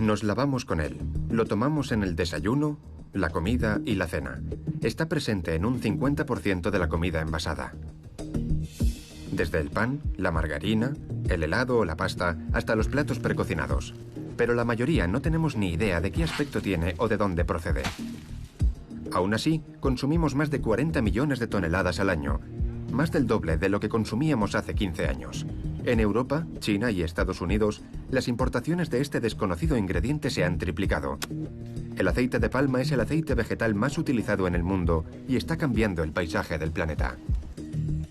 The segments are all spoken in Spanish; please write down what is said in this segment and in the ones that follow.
Nos lavamos con él. Lo tomamos en el desayuno, la comida y la cena. Está presente en un 50% de la comida envasada. Desde el pan, la margarina, el helado o la pasta, hasta los platos precocinados. Pero la mayoría no tenemos ni idea de qué aspecto tiene o de dónde procede. Aún así, consumimos más de 40 millones de toneladas al año, más del doble de lo que consumíamos hace 15 años. En Europa, China y Estados Unidos, las importaciones de este desconocido ingrediente se han triplicado. El aceite de palma es el aceite vegetal más utilizado en el mundo y está cambiando el paisaje del planeta.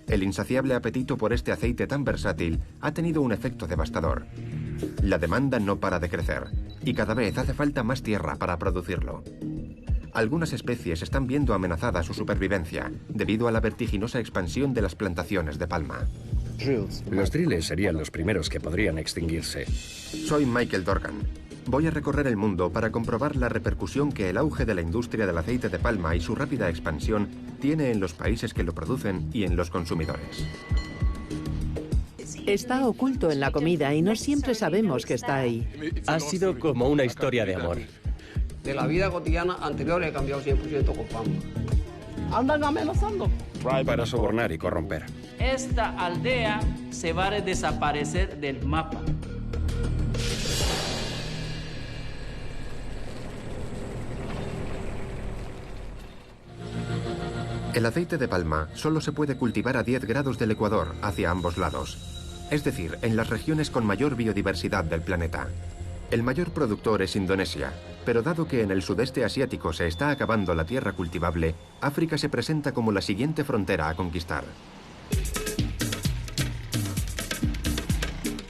El insaciable apetito por este aceite tan versátil ha tenido un efecto devastador. La demanda no para de crecer y cada vez hace falta más tierra para producirlo. Algunas especies están viendo amenazada su supervivencia debido a la vertiginosa expansión de las plantaciones de palma. Los driles serían los primeros que podrían extinguirse. Soy Michael Dorgan. Voy a recorrer el mundo para comprobar la repercusión que el auge de la industria del aceite de palma y su rápida expansión tiene en los países que lo producen y en los consumidores. Está oculto en la comida y no siempre sabemos que está ahí. Ha sido como una historia de amor. De la vida cotidiana anterior he cambiado 100% con palma. Andan amenazando. Para sobornar y corromper. Esta aldea se va a desaparecer del mapa. El aceite de palma solo se puede cultivar a 10 grados del ecuador hacia ambos lados, es decir, en las regiones con mayor biodiversidad del planeta. El mayor productor es Indonesia, pero dado que en el sudeste asiático se está acabando la tierra cultivable, África se presenta como la siguiente frontera a conquistar.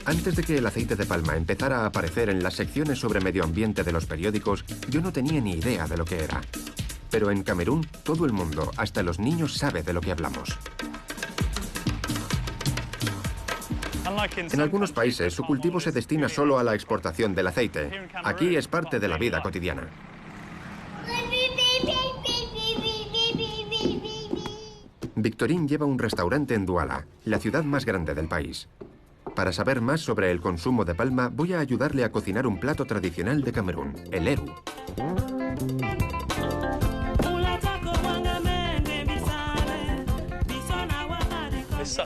Antes de que el aceite de palma empezara a aparecer en las secciones sobre medio ambiente de los periódicos, yo no tenía ni idea de lo que era. Pero en Camerún, todo el mundo, hasta los niños, sabe de lo que hablamos. En algunos países, su cultivo se destina solo a la exportación del aceite. Aquí es parte de la vida cotidiana. Victorine lleva un restaurante en Douala, la ciudad más grande del país. Para saber más sobre el consumo de palma, voy a ayudarle a cocinar un plato tradicional de Camerún, el eru.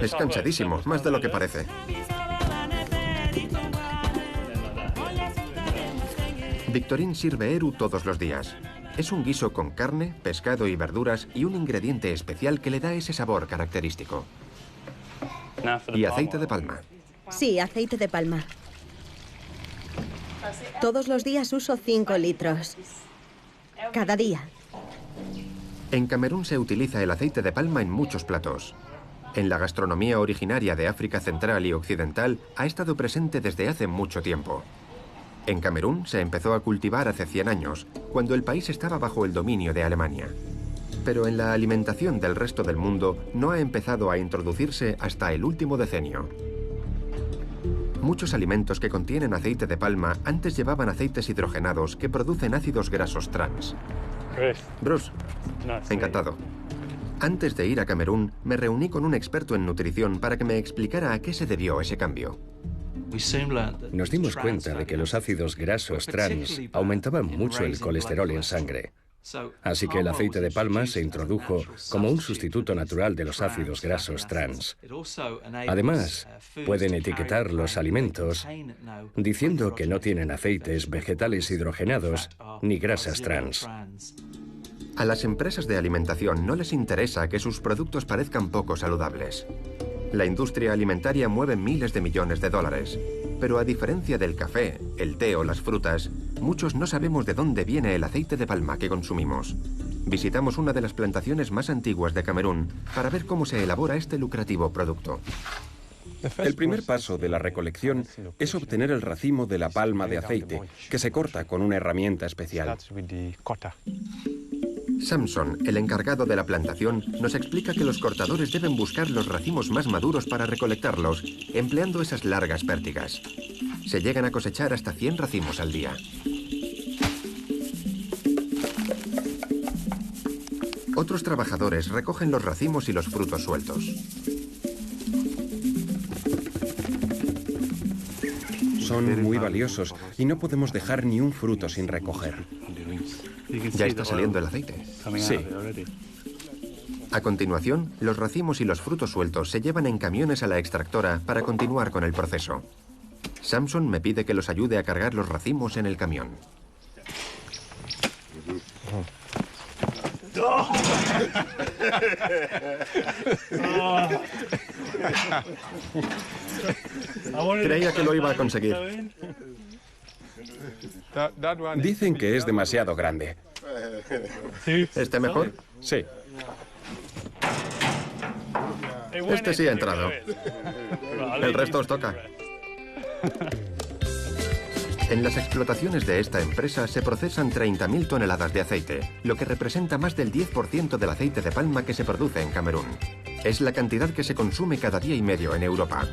Es cansadísimo, más de lo que parece. Victorine sirve eru todos los días. Es un guiso con carne, pescado y verduras y un ingrediente especial que le da ese sabor característico. Y aceite de palma. Sí, aceite de palma. Todos los días uso 5 litros. Cada día. En Camerún se utiliza el aceite de palma en muchos platos. En la gastronomía originaria de África Central y Occidental ha estado presente desde hace mucho tiempo. En Camerún se empezó a cultivar hace 100 años, cuando el país estaba bajo el dominio de Alemania. Pero en la alimentación del resto del mundo no ha empezado a introducirse hasta el último decenio. Muchos alimentos que contienen aceite de palma antes llevaban aceites hidrogenados que producen ácidos grasos trans. Bruce, encantado. Antes de ir a Camerún, me reuní con un experto en nutrición para que me explicara a qué se debió ese cambio. Nos dimos cuenta de que los ácidos grasos trans aumentaban mucho el colesterol en sangre. Así que el aceite de palma se introdujo como un sustituto natural de los ácidos grasos trans. Además, pueden etiquetar los alimentos diciendo que no tienen aceites vegetales hidrogenados ni grasas trans. A las empresas de alimentación no les interesa que sus productos parezcan poco saludables. La industria alimentaria mueve miles de millones de dólares. Pero a diferencia del café, el té o las frutas, muchos no sabemos de dónde viene el aceite de palma que consumimos. Visitamos una de las plantaciones más antiguas de Camerún para ver cómo se elabora este lucrativo producto. El primer paso de la recolección es obtener el racimo de la palma de aceite, que se corta con una herramienta especial. Samson, el encargado de la plantación, nos explica que los cortadores deben buscar los racimos más maduros para recolectarlos, empleando esas largas pértigas. Se llegan a cosechar hasta 100 racimos al día. Otros trabajadores recogen los racimos y los frutos sueltos. son muy valiosos y no podemos dejar ni un fruto sin recoger. Ya está saliendo el aceite. Sí. A continuación, los racimos y los frutos sueltos se llevan en camiones a la extractora para continuar con el proceso. Samson me pide que los ayude a cargar los racimos en el camión. Creía que lo iba a conseguir. Dicen que es demasiado grande. ¿Este mejor? Sí. Este sí ha entrado. El resto os toca. En las explotaciones de esta empresa se procesan 30.000 toneladas de aceite, lo que representa más del 10% del aceite de palma que se produce en Camerún. Es la cantidad que se consume cada día y medio en Europa.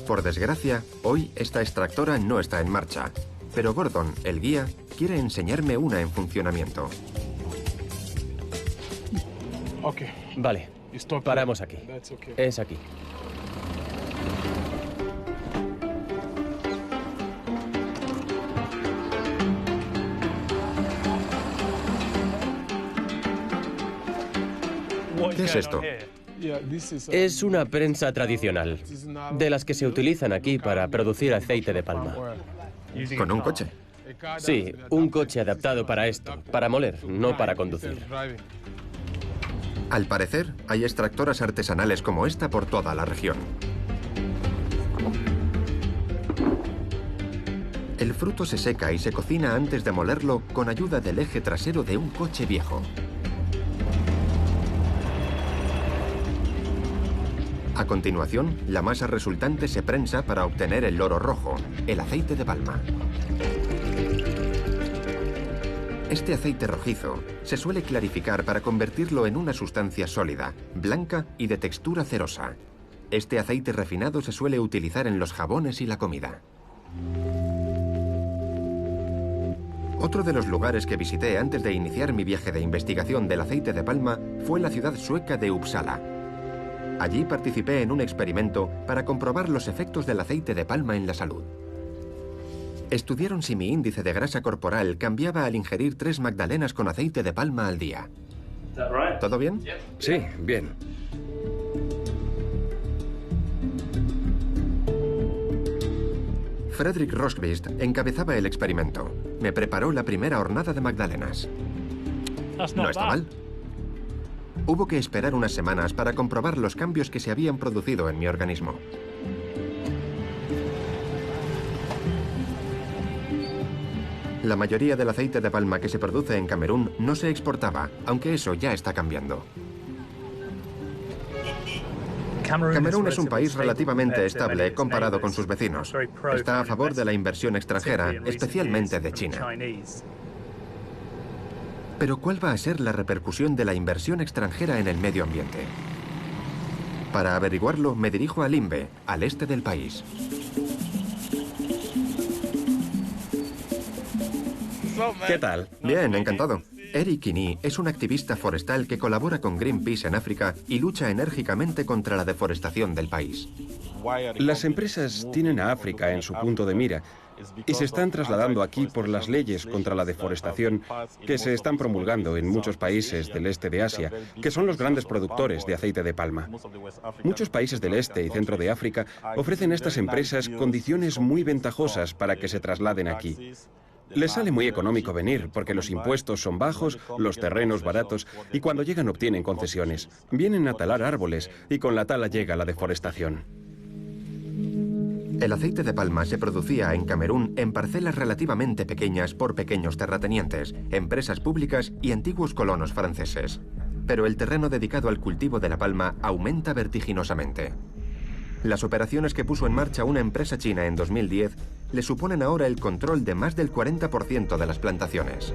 Por desgracia, hoy esta extractora no está en marcha, pero Gordon, el guía, quiere enseñarme una en funcionamiento. Vale, paramos aquí. Es aquí. ¿Qué es esto? Es una prensa tradicional, de las que se utilizan aquí para producir aceite de palma. ¿Con un coche? Sí, un coche adaptado para esto, para moler, no para conducir. Al parecer, hay extractoras artesanales como esta por toda la región. El fruto se seca y se cocina antes de molerlo con ayuda del eje trasero de un coche viejo. A continuación, la masa resultante se prensa para obtener el oro rojo, el aceite de palma. Este aceite rojizo se suele clarificar para convertirlo en una sustancia sólida, blanca y de textura cerosa. Este aceite refinado se suele utilizar en los jabones y la comida. Otro de los lugares que visité antes de iniciar mi viaje de investigación del aceite de palma fue la ciudad sueca de Uppsala. Allí participé en un experimento para comprobar los efectos del aceite de palma en la salud. Estudiaron si mi índice de grasa corporal cambiaba al ingerir 3 magdalenas con aceite de palma al día. ¿Todo bien? Sí, bien. Fredrik Rosqvist encabezaba el experimento. Me preparó la primera hornada de magdalenas. No está mal. Hubo que esperar unas semanas para comprobar los cambios que se habían producido en mi organismo. La mayoría del aceite de palma que se produce en Camerún no se exportaba, aunque eso ya está cambiando. Camerún es un país relativamente estable comparado con sus vecinos. Está a favor de la inversión extranjera, especialmente de China. Pero ¿cuál va a ser la repercusión de la inversión extranjera en el medio ambiente? Para averiguarlo, me dirijo a Limbe, al este del país. ¿Qué tal? Bien, encantado. Eric Kini es un activista forestal que colabora con Greenpeace en África y lucha enérgicamente contra la deforestación del país. Las empresas tienen a África en su punto de mira y se están trasladando aquí por las leyes contra la deforestación que se están promulgando en muchos países del este de Asia, que son los grandes productores de aceite de palma. Muchos países del este y centro de África ofrecen a estas empresas condiciones muy ventajosas para que se trasladen aquí. Les sale muy económico venir porque los impuestos son bajos, los terrenos baratos y cuando llegan obtienen concesiones. Vienen a talar árboles y con la tala llega la deforestación. El aceite de palma se producía en Camerún en parcelas relativamente pequeñas por pequeños terratenientes, empresas públicas y antiguos colonos franceses. Pero el terreno dedicado al cultivo de la palma aumenta vertiginosamente. Las operaciones que puso en marcha una empresa china en 2010 le suponen ahora el control de más del 40% de las plantaciones.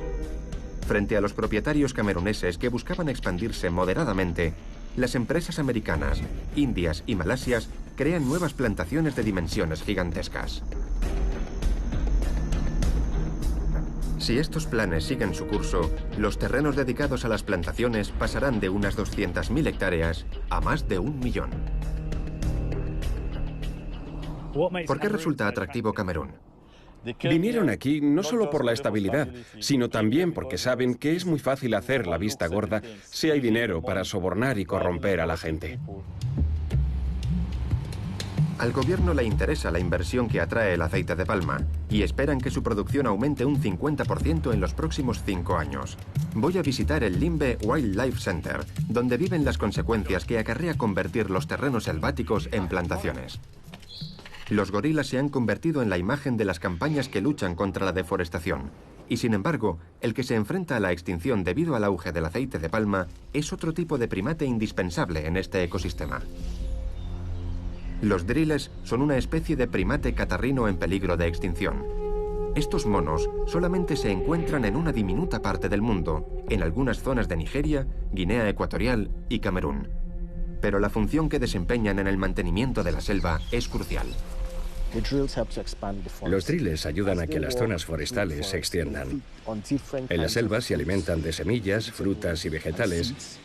Frente a los propietarios cameruneses que buscaban expandirse moderadamente, las empresas americanas, indias y malasias crean nuevas plantaciones de dimensiones gigantescas. Si estos planes siguen su curso, los terrenos dedicados a las plantaciones pasarán de unas 200.000 hectáreas a más de 1 millón. ¿Por qué resulta atractivo Camerún? Vinieron aquí no solo por la estabilidad, sino también porque saben que es muy fácil hacer la vista gorda si hay dinero para sobornar y corromper a la gente. Al gobierno le interesa la inversión que atrae el aceite de palma y esperan que su producción aumente un 50% en los próximos 5 años. Voy a visitar el Limbe Wildlife Center, donde viven las consecuencias que acarrea convertir los terrenos selváticos en plantaciones. Los gorilas se han convertido en la imagen de las campañas que luchan contra la deforestación. Y sin embargo, el que se enfrenta a la extinción debido al auge del aceite de palma es otro tipo de primate indispensable en este ecosistema. Los driles son una especie de primate catarrino en peligro de extinción. Estos monos solamente se encuentran en una diminuta parte del mundo, en algunas zonas de Nigeria, Guinea Ecuatorial y Camerún. Pero la función que desempeñan en el mantenimiento de la selva es crucial. Los driles ayudan a que las zonas forestales se extiendan. En la selva se alimentan de semillas, frutas y vegetales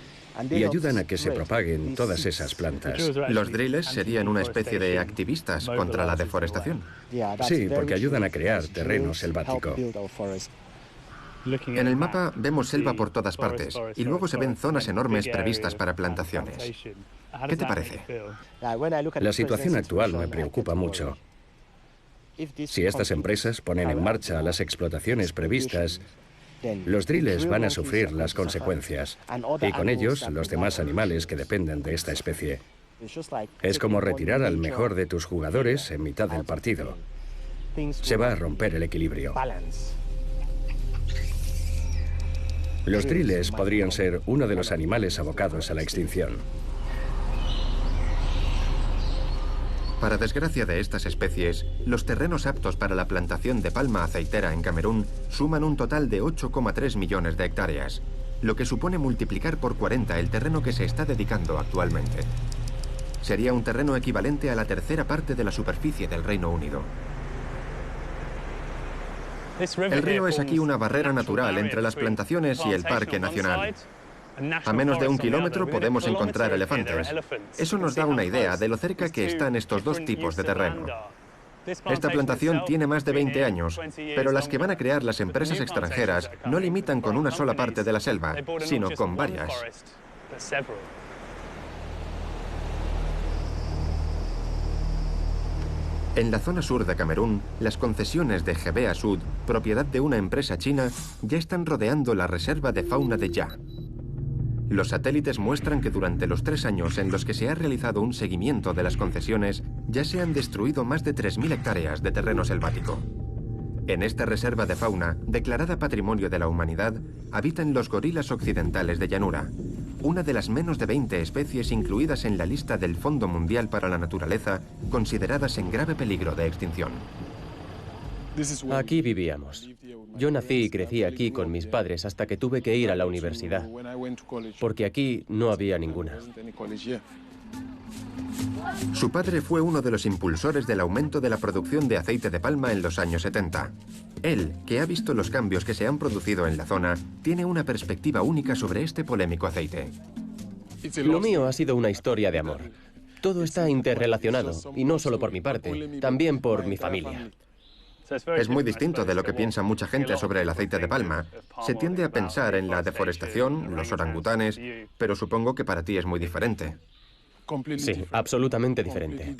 y ayudan a que se propaguen todas esas plantas. Los driles serían una especie de activistas contra la deforestación. Sí, porque ayudan a crear terreno selvático. En el mapa vemos selva por todas partes y luego se ven zonas enormes previstas para plantaciones. ¿Qué te parece? La situación actual me preocupa mucho. Si estas empresas ponen en marcha las explotaciones previstas, los driles van a sufrir las consecuencias y con ellos los demás animales que dependen de esta especie. Es como retirar al mejor de tus jugadores en mitad del partido. Se va a romper el equilibrio. Los driles podrían ser uno de los animales abocados a la extinción. Para desgracia de estas especies, los terrenos aptos para la plantación de palma aceitera en Camerún suman un total de 8,3 millones de hectáreas, lo que supone multiplicar por 40 el terreno que se está dedicando actualmente. Sería un terreno equivalente a la tercera parte de la superficie del Reino Unido. El río es aquí una barrera natural entre las plantaciones y el Parque Nacional. A menos de 1 kilómetro podemos encontrar elefantes. Eso nos da una idea de lo cerca que están estos dos tipos de terreno. Esta plantación tiene más de 20 años, pero las que van a crear las empresas extranjeras no limitan con una sola parte de la selva, sino con varias. En la zona sur de Camerún, las concesiones de Gebea Sud, propiedad de una empresa china, ya están rodeando la reserva de fauna de Ya. Los satélites muestran que durante los 3 años en los que se ha realizado un seguimiento de las concesiones, ya se han destruido más de 3.000 hectáreas de terreno selvático. En esta reserva de fauna, declarada Patrimonio de la Humanidad, habitan los gorilas occidentales de llanura, una de las menos de 20 especies incluidas en la lista del Fondo Mundial para la Naturaleza, consideradas en grave peligro de extinción. Aquí vivíamos. Yo nací y crecí aquí con mis padres hasta que tuve que ir a la universidad, porque aquí no había ninguna. Su padre fue uno de los impulsores del aumento de la producción de aceite de palma en los años 70. Él, que ha visto los cambios que se han producido en la zona, tiene una perspectiva única sobre este polémico aceite. Lo mío ha sido una historia de amor. Todo está interrelacionado, y no solo por mi parte, también por mi familia. Es muy distinto de lo que piensa mucha gente sobre el aceite de palma. Se tiende a pensar en la deforestación, los orangutanes, pero supongo que para ti es muy diferente. Sí, absolutamente diferente.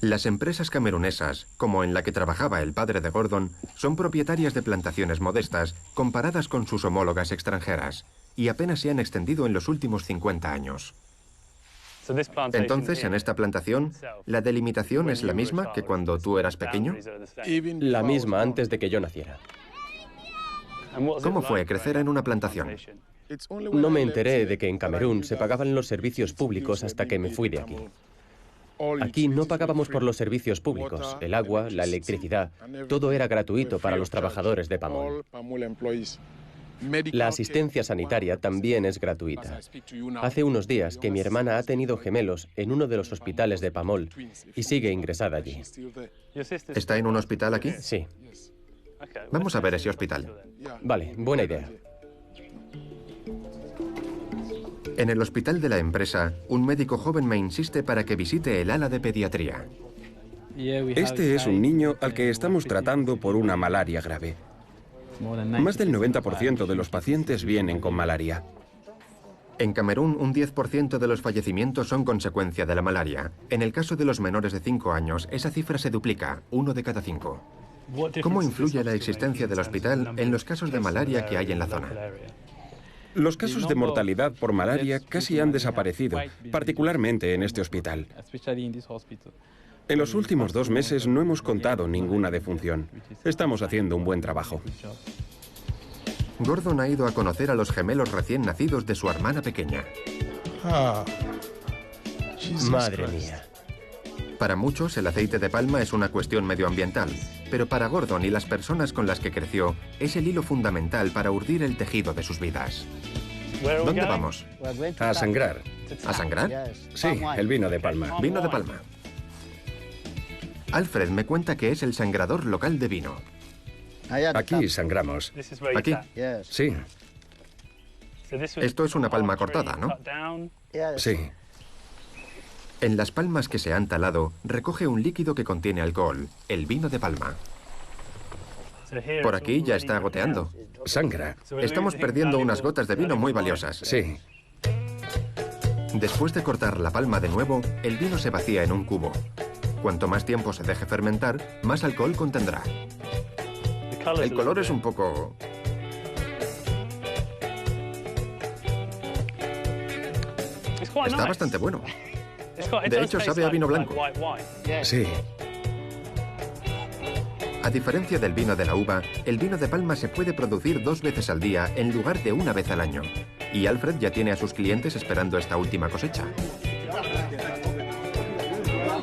Las empresas camerunesas, como en la que trabajaba el padre de Gordon, son propietarias de plantaciones modestas comparadas con sus homólogas extranjeras, y apenas se han extendido en los últimos 50 años. Entonces, en esta plantación, ¿la delimitación es la misma que cuando tú eras pequeño? La misma antes de que yo naciera. ¿Cómo fue crecer en una plantación? No me enteré de que en Camerún se pagaban los servicios públicos hasta que me fui de aquí. Aquí no pagábamos por los servicios públicos, el agua, la electricidad, todo era gratuito para los trabajadores de Pamol. La asistencia sanitaria también es gratuita. Hace unos días que mi hermana ha tenido gemelos en uno de los hospitales de Pamol y sigue ingresada allí. ¿Está en un hospital aquí? Sí. Vamos a ver ese hospital. Vale, buena idea. En el hospital de la empresa, un médico joven me insiste para que visite el ala de pediatría. Este es un niño al que estamos tratando por una malaria grave. Más del 90% de los pacientes vienen con malaria. En Camerún, un 10% de los fallecimientos son consecuencia de la malaria. En el caso de los menores de 5 años, esa cifra se duplica, 1 de cada 5. ¿Cómo influye la existencia del hospital en los casos de malaria que hay en la zona? Los casos de mortalidad por malaria casi han desaparecido, particularmente en este hospital. En los últimos 2 meses no hemos contado ninguna defunción. Estamos haciendo un buen trabajo. Gordon ha ido a conocer a los gemelos recién nacidos de su hermana pequeña. Madre mía. Para muchos, el aceite de palma es una cuestión medioambiental, pero para Gordon y las personas con las que creció, es el hilo fundamental para urdir el tejido de sus vidas. ¿Dónde vamos? A sangrar. ¿A sangrar? Sí, el vino de palma. Vino de palma. Alfred me cuenta que es el sangrador local de vino. Aquí sangramos. ¿Aquí? Sí. Esto es una palma cortada, ¿no? Sí. En las palmas que se han talado, recoge un líquido que contiene alcohol, el vino de palma. Por aquí ya está goteando. Sangra. Estamos perdiendo unas gotas de vino muy valiosas. Sí. Después de cortar la palma de nuevo, el vino se vacía en un cubo. Cuanto más tiempo se deje fermentar, más alcohol contendrá. El color es un poco... Está bastante bueno. De hecho, sabe a vino blanco. Sí. A diferencia del vino de la uva, el vino de palma se puede producir 2 veces al día en lugar de 1 vez al año. Y Alfred ya tiene a sus clientes esperando esta última cosecha.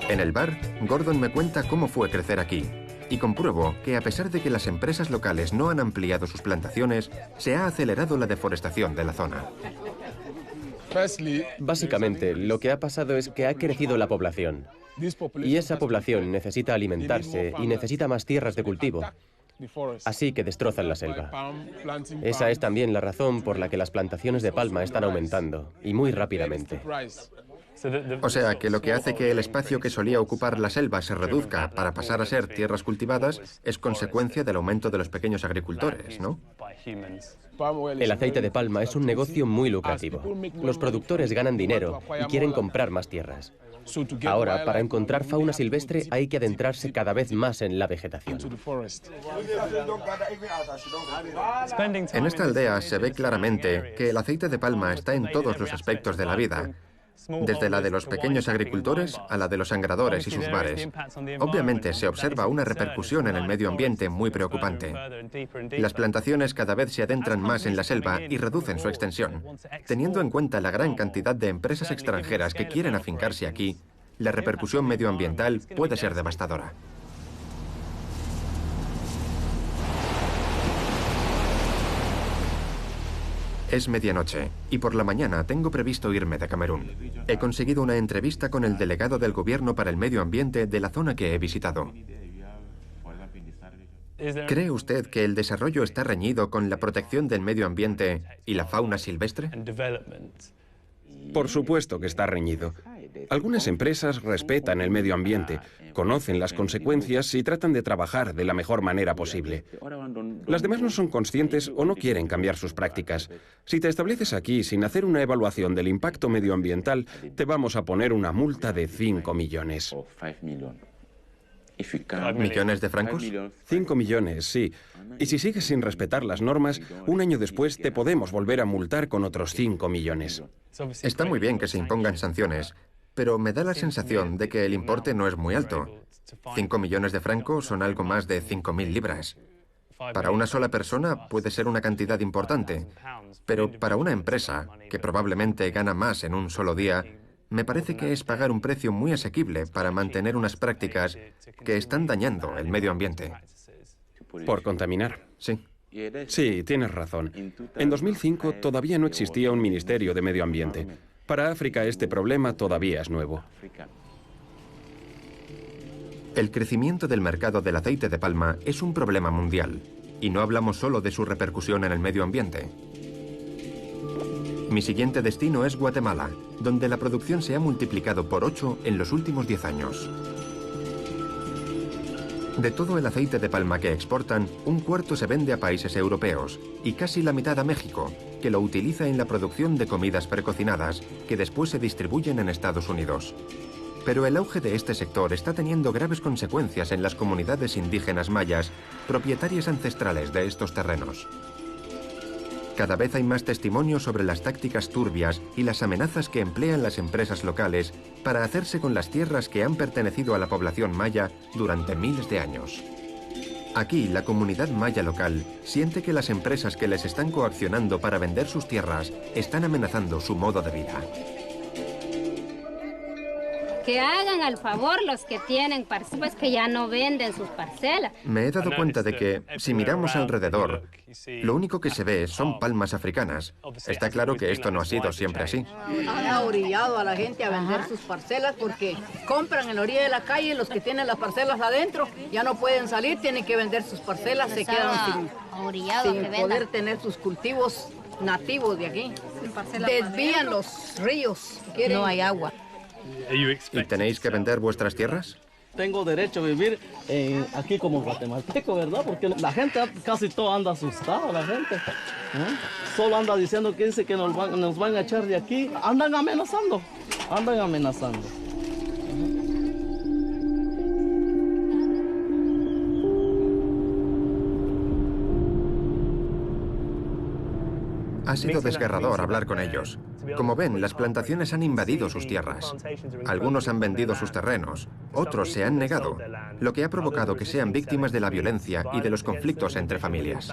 En el bar, Gordon me cuenta cómo fue crecer aquí. Y compruebo que a pesar de que las empresas locales no han ampliado sus plantaciones, se ha acelerado la deforestación de la zona. Básicamente, lo que ha pasado es que ha crecido la población. Y esa población necesita alimentarse y necesita más tierras de cultivo. Así que destrozan la selva. Esa es también la razón por la que las plantaciones de palma están aumentando, y muy rápidamente. O sea, que lo que hace que el espacio que solía ocupar la selva se reduzca para pasar a ser tierras cultivadas es consecuencia del aumento de los pequeños agricultores, ¿no? El aceite de palma es un negocio muy lucrativo. Los productores ganan dinero y quieren comprar más tierras. Ahora, para encontrar fauna silvestre hay que adentrarse cada vez más en la vegetación. En esta aldea se ve claramente que el aceite de palma está en todos los aspectos de la vida, desde la de los pequeños agricultores a la de los sangradores y sus bares. Obviamente se observa una repercusión en el medio ambiente muy preocupante. Las plantaciones cada vez se adentran más en la selva y reducen su extensión. Teniendo en cuenta la gran cantidad de empresas extranjeras que quieren afincarse aquí, la repercusión medioambiental puede ser devastadora. Es medianoche y por la mañana tengo previsto irme de Camerún. He conseguido una entrevista con el delegado del gobierno para el medio ambiente de la zona que he visitado. ¿Cree usted que el desarrollo está reñido con la protección del medio ambiente y la fauna silvestre? Por supuesto que está reñido. Algunas empresas respetan el medio ambiente, conocen las consecuencias y tratan de trabajar de la mejor manera posible. Las demás no son conscientes o no quieren cambiar sus prácticas. Si te estableces aquí sin hacer una evaluación del impacto medioambiental, te vamos a poner una multa de 5 millones. ¿Millones de francos? 5 millones, sí. Y si sigues sin respetar las normas, un año después te podemos volver a multar con otros 5 millones. Está muy bien que se impongan sanciones, pero me da la sensación de que el importe no es muy alto. 5 millones de francos son algo más de 5.000 libras. Para una sola persona puede ser una cantidad importante, pero para una empresa, que probablemente gana más en un solo día, me parece que es pagar un precio muy asequible para mantener unas prácticas que están dañando el medio ambiente. Por contaminar. Sí. Sí, tienes razón. En 2005 todavía no existía un Ministerio de Medio Ambiente. Para África este problema todavía es nuevo. El crecimiento del mercado del aceite de palma es un problema mundial, y no hablamos solo de su repercusión en el medio ambiente. Mi siguiente destino es Guatemala, donde la producción se ha multiplicado por 8 en los últimos 10 años. De todo el aceite de palma que exportan, un cuarto se vende a países europeos y casi la mitad a México, que lo utiliza en la producción de comidas precocinadas que después se distribuyen en Estados Unidos. Pero el auge de este sector está teniendo graves consecuencias en las comunidades indígenas mayas, propietarias ancestrales de estos terrenos. Cada vez hay más testimonios sobre las tácticas turbias y las amenazas que emplean las empresas locales para hacerse con las tierras que han pertenecido a la población maya durante miles de años. Aquí, la comunidad maya local siente que las empresas que les están coaccionando para vender sus tierras están amenazando su modo de vida. Que hagan al favor los que tienen parcelas, que ya no venden sus parcelas. Me he dado cuenta de que, si miramos alrededor, lo único que se ve son palmas africanas. Está claro que esto no ha sido siempre así. Han orillado a la gente a vender sus parcelas porque compran en la orilla de la calle, los que tienen las parcelas adentro ya no pueden salir, tienen que vender sus parcelas, se quedan sin poder tener sus cultivos nativos de aquí. Desvían los ríos, no hay agua. ¿Y tenéis que vender vuestras tierras? Tengo derecho a vivir aquí como guatemalteco, ¿verdad? Porque la gente casi todo anda asustado, la gente. Solo anda diciendo que dice que nos van a echar de aquí. Andan amenazando. Ha sido desgarrador hablar con ellos. Como ven, las plantaciones han invadido sus tierras. Algunos han vendido sus terrenos, otros se han negado, lo que ha provocado que sean víctimas de la violencia y de los conflictos entre familias.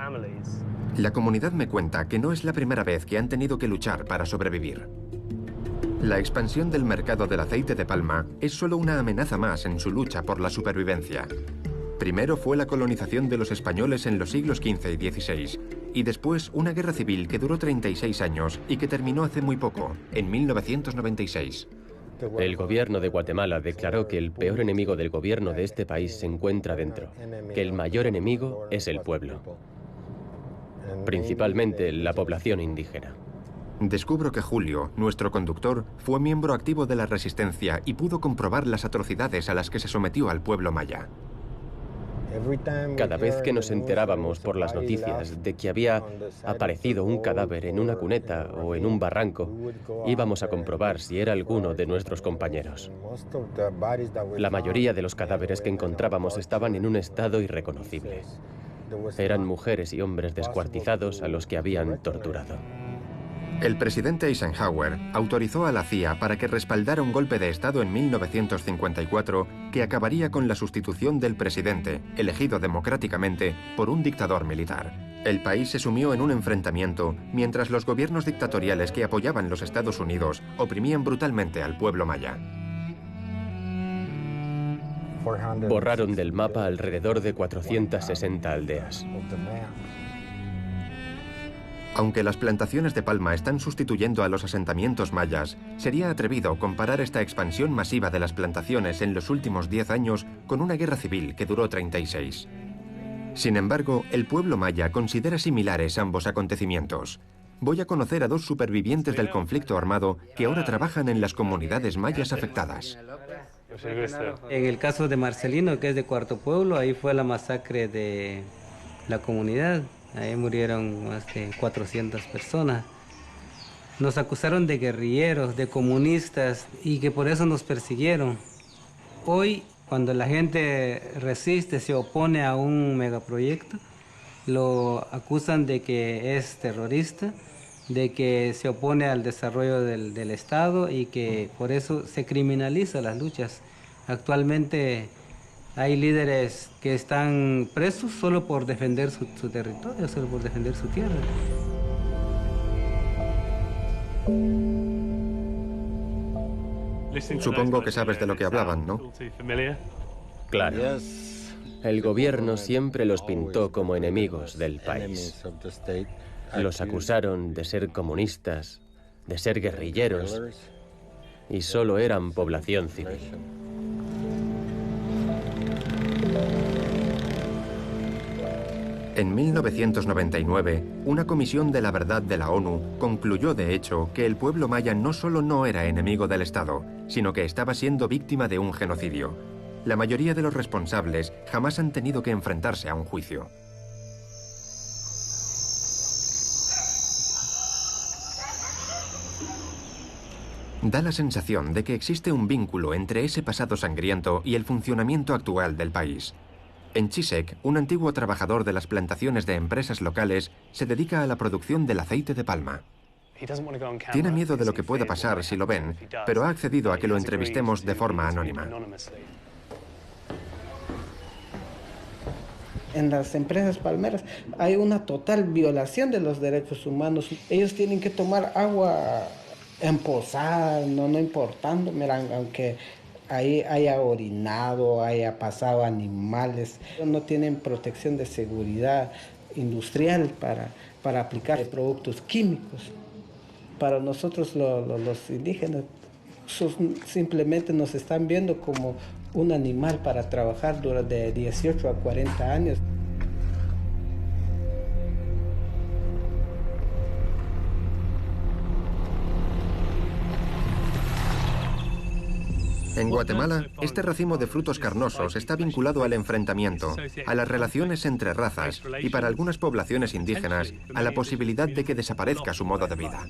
La comunidad me cuenta que no es la primera vez que han tenido que luchar para sobrevivir. La expansión del mercado del aceite de palma es solo una amenaza más en su lucha por la supervivencia. Primero fue la colonización de los españoles en los siglos XV y XVI, y después una guerra civil que duró 36 años y que terminó hace muy poco, en 1996. El gobierno de Guatemala declaró que el peor enemigo del gobierno de este país se encuentra dentro, que el mayor enemigo es el pueblo, principalmente la población indígena. Descubro que Julio, nuestro conductor, fue miembro activo de la resistencia y pudo comprobar las atrocidades a las que se sometió al pueblo maya. Cada vez que nos enterábamos por las noticias de que había aparecido un cadáver en una cuneta o en un barranco, íbamos a comprobar si era alguno de nuestros compañeros. La mayoría de los cadáveres que encontrábamos estaban en un estado irreconocible. Eran mujeres y hombres descuartizados a los que habían torturado. El presidente Eisenhower autorizó a la CIA para que respaldara un golpe de Estado en 1954 que acabaría con la sustitución del presidente, elegido democráticamente, por un dictador militar. El país se sumió en un enfrentamiento mientras los gobiernos dictatoriales que apoyaban los Estados Unidos oprimían brutalmente al pueblo maya. Borraron del mapa alrededor de 460 aldeas. Aunque las plantaciones de palma están sustituyendo a los asentamientos mayas, sería atrevido comparar esta expansión masiva de las plantaciones en los últimos 10 años con una guerra civil que duró 36. Sin embargo, el pueblo maya considera similares ambos acontecimientos. Voy a conocer a dos supervivientes del conflicto armado que ahora trabajan en las comunidades mayas afectadas. En el caso de Marcelino, que es de Cuarto Pueblo, ahí fue la masacre de la comunidad. Ahí murieron más de 400 personas. Nos acusaron de guerrilleros, de comunistas, y que por eso nos persiguieron. Hoy, cuando la gente resiste, se opone a un megaproyecto, lo acusan de que es terrorista, de que se opone al desarrollo del Estado y que por eso se criminaliza las luchas. Actualmente hay líderes que están presos solo por defender su territorio, solo por defender su tierra. Supongo que sabes de lo que hablaban, ¿no? Claro. El gobierno siempre los pintó como enemigos del país. Los acusaron de ser comunistas, de ser guerrilleros, y solo eran población civil. En 1999, una comisión de la verdad de la ONU concluyó, de hecho, que el pueblo maya no solo no era enemigo del Estado, sino que estaba siendo víctima de un genocidio. La mayoría de los responsables jamás han tenido que enfrentarse a un juicio. Da la sensación de que existe un vínculo entre ese pasado sangriento y el funcionamiento actual del país. En Chisek, un antiguo trabajador de las plantaciones de empresas locales se dedica a la producción del aceite de palma. Tiene miedo de lo que pueda pasar si lo ven, pero ha accedido a que lo entrevistemos de forma anónima. En las empresas palmeras hay una total violación de los derechos humanos. Ellos tienen que tomar agua empozada, no importando, miran, aunque ahí haya orinado, haya pasado animales. No tienen protección de seguridad industrial para aplicar productos químicos. Para nosotros los indígenas simplemente nos están viendo como un animal para trabajar durante 18 a 40 años. En Guatemala, este racimo de frutos carnosos está vinculado al enfrentamiento, a las relaciones entre razas y, para algunas poblaciones indígenas, a la posibilidad de que desaparezca su modo de vida.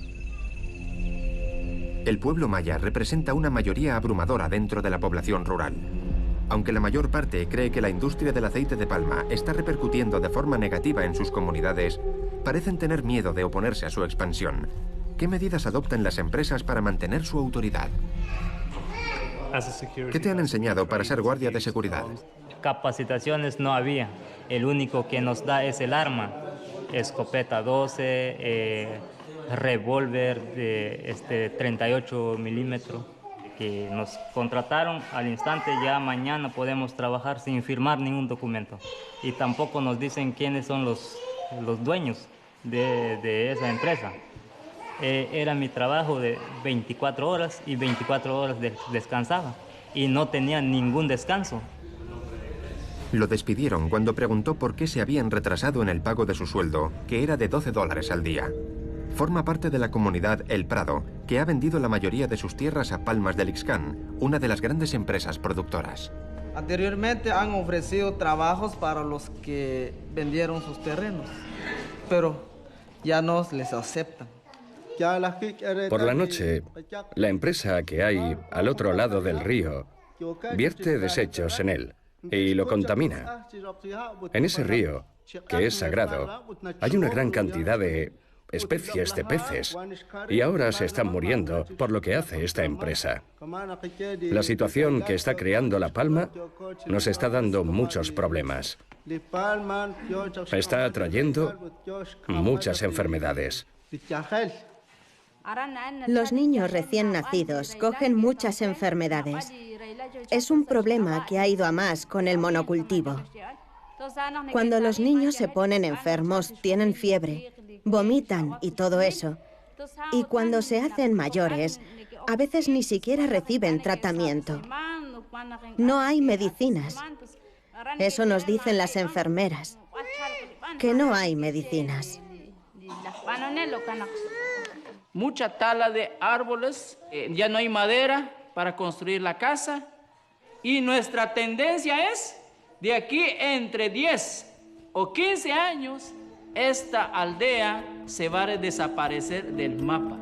El pueblo maya representa una mayoría abrumadora dentro de la población rural. Aunque la mayor parte cree que la industria del aceite de palma está repercutiendo de forma negativa en sus comunidades, parecen tener miedo de oponerse a su expansión. ¿Qué medidas adoptan las empresas para mantener su autoridad? ¿Qué te han enseñado para ser guardia de seguridad? Capacitaciones no había. El único que nos da es el arma. Escopeta 12, revólver de 38 milímetros. Que nos contrataron al instante, ya mañana podemos trabajar sin firmar ningún documento. Y tampoco nos dicen quiénes son los dueños de esa empresa. Era mi trabajo de 24 horas y 24 horas descansaba y no tenía ningún descanso. Lo despidieron cuando preguntó por qué se habían retrasado en el pago de su sueldo, que era de $12 al día. Forma parte de la comunidad El Prado, que ha vendido la mayoría de sus tierras a Palmas del Ixcán, una de las grandes empresas productoras. Anteriormente han ofrecido trabajos para los que vendieron sus terrenos, pero ya no les aceptan. Por la noche, la empresa que hay al otro lado del río vierte desechos en él y lo contamina. En ese río, que es sagrado, hay una gran cantidad de especies de peces y ahora se están muriendo por lo que hace esta empresa. La situación que está creando La Palma nos está dando muchos problemas. Está atrayendo muchas enfermedades. Los niños recién nacidos cogen muchas enfermedades. Es un problema que ha ido a más con el monocultivo. Cuando los niños se ponen enfermos, tienen fiebre, vomitan y todo eso. Y cuando se hacen mayores, a veces ni siquiera reciben tratamiento. No hay medicinas. Eso nos dicen las enfermeras, que no hay medicinas. Mucha tala de árboles, ya no hay madera para construir la casa y nuestra tendencia es de aquí entre 10 o 15 años esta aldea se va a desaparecer del mapa.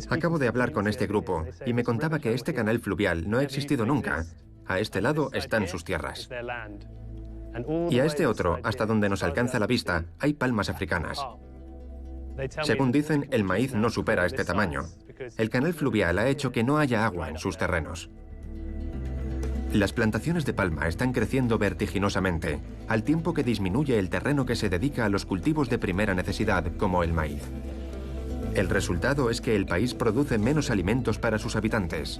Acabo de hablar con este grupo y me contaba que este canal fluvial no ha existido nunca. A este lado están sus tierras. Y a este otro, hasta donde nos alcanza la vista, hay palmas africanas. Según dicen, el maíz no supera este tamaño. El canal fluvial ha hecho que no haya agua en sus terrenos. Las plantaciones de palma están creciendo vertiginosamente, al tiempo que disminuye el terreno que se dedica a los cultivos de primera necesidad, como el maíz. El resultado es que el país produce menos alimentos para sus habitantes.